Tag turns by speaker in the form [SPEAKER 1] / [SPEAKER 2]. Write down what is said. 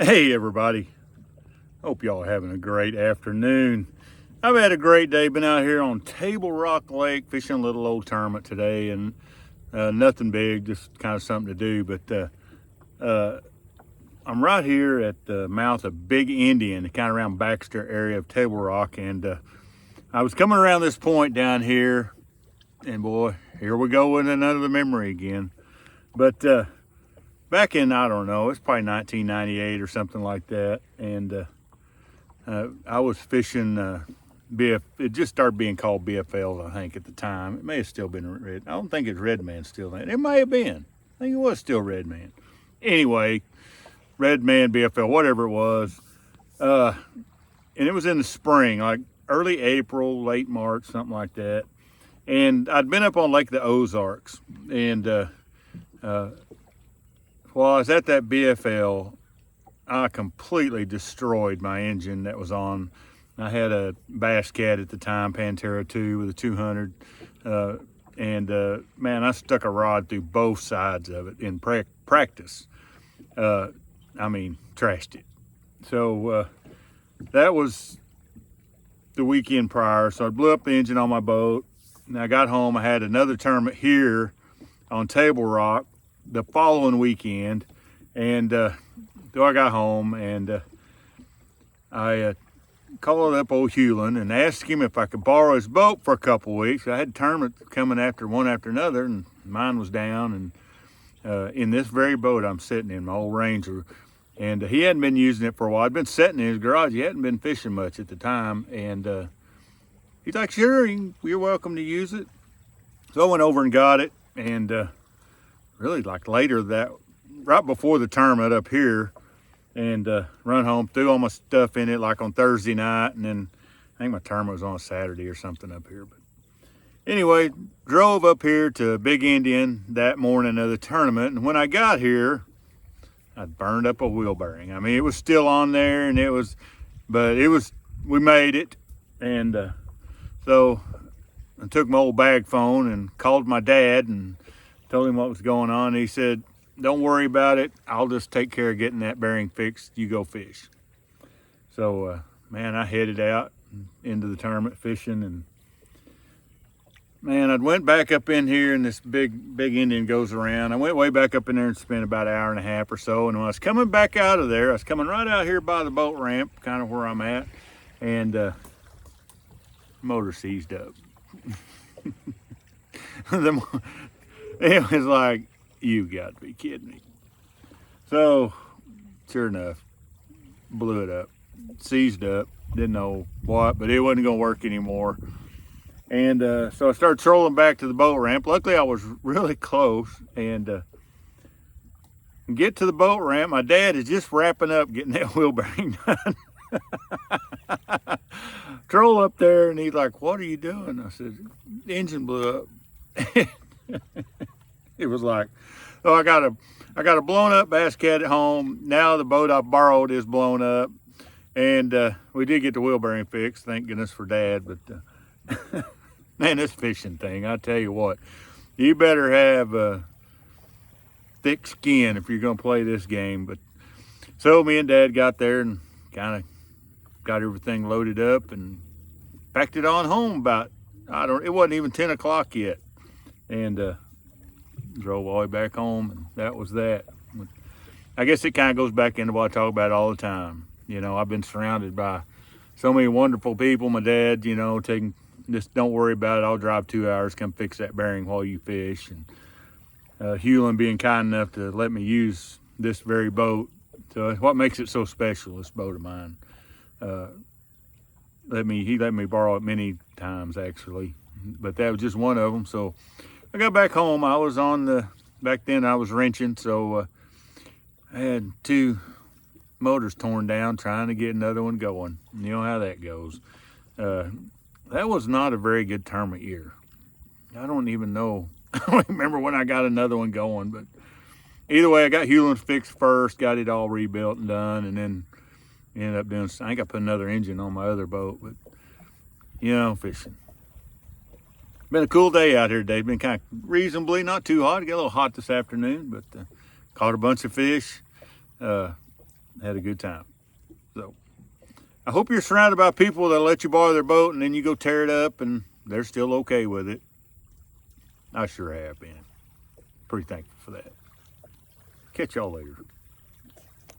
[SPEAKER 1] Hey everybody, hope y'all are having a great afternoon. I've had a great day, been out here on Table Rock Lake fishing a little old tournament today, and nothing big, just kind of something to do. But I'm right here at the mouth of Big Indian, kind of around Baxter area of Table Rock, and I was coming around this point down here, and boy, here we go with another memory again. But back in, I don't know, it's probably 1998 or something like that, and I was fishing it just started being called BFLs, I think, at the time. It may have still been Red. I don't think it's Redman still then. It may have been. I think it was still Redman. Anyway, Redman, BFL, whatever it was. And it was in the spring, like early April, late March, something like that. And I'd been up on Lake the Ozarks, and while I was at that BFL, I completely destroyed my engine that was on. I had a Bass Cat at the time, Pantera 2 with a 200. Man, I stuck a rod through both sides of it in practice. I mean, trashed it. So that was the weekend prior. So I blew up the engine on my boat. And I got home. I had another tournament here on Table Rock the following weekend. And so I got home, and I called up old Hewlin and asked him if I could borrow his boat for a couple weeks. I had tournaments coming after one after another, and mine was down. And in this very boat I'm sitting in, my old Ranger, and he hadn't been using it for a while. I'd been sitting in his garage. He hadn't been fishing much at the time, and he's like, "Sure, you're welcome to use it." So I went over and got it, and really like later right before the tournament up here, and run home, threw all my stuff in it like on Thursday night, and then I think my tournament was on a Saturday or something up here. But anyway, drove up here to Big Indian that morning of the tournament, and when I got here, I'd burned up a wheel bearing. I mean, it was still on there, and we made it, and so I took my old bag phone and called my dad and told him what was going on. He said, "Don't worry about it. I'll just take care of getting that bearing fixed. You go fish." So, man, I headed out into the tournament fishing, and man, I went back up in here, and this big Indian goes around. I went way back up in there and spent about an hour and a half or so. And when I was coming back out of there, I was coming right out here by the boat ramp, kind of where I'm at, and motor seized up. It was like, you got to be kidding me. So, sure enough, blew it up, seized up, didn't know what, but it wasn't going to work anymore. And so I started trolling back to the boat ramp. Luckily, I was really close, and get to the boat ramp. My dad is just wrapping up getting that wheel bearing done. Troll up there, and he's like, "What are you doing?" I said, "The engine blew up." It was like, oh, I got a blown up Bass Cat at home. Now the boat I borrowed is blown up, and we did get the wheel bearing fixed. Thank goodness for Dad. But man, this fishing thing, I tell you what, you better have thick skin if you're gonna play this game. But so me and Dad got there and kind of got everything loaded up and packed it on home it wasn't even 10 o'clock yet, and drove all the way back home, and that was that. I guess it kind of goes back into what I talk about all the time. You know, I've been surrounded by so many wonderful people. My dad, taking just, "Don't worry about it. I'll drive 2 hours, come fix that bearing while you fish." And Hewlin being kind enough to let me use this very boat. So what makes it so special, this boat of mine. He let me borrow it many times, actually, but that was just one of them. So I got back home. I was back then I was wrenching, so I had 2 motors torn down trying to get another one going. You know how that goes. That was not a very good tournament year. I don't even know. I don't remember when I got another one going, but either way, I got Hewlin fixed first, got it all rebuilt and done, and then ended up doing, I think I put another engine on my other boat, but fishing. Been a cool day out here today. Been kind of reasonably, not too hot. It got a little hot this afternoon, but caught a bunch of fish. Had a good time. So I hope you're surrounded by people that'll let you borrow their boat and then you go tear it up and they're still okay with it. I sure have been. Pretty thankful for that. Catch y'all later.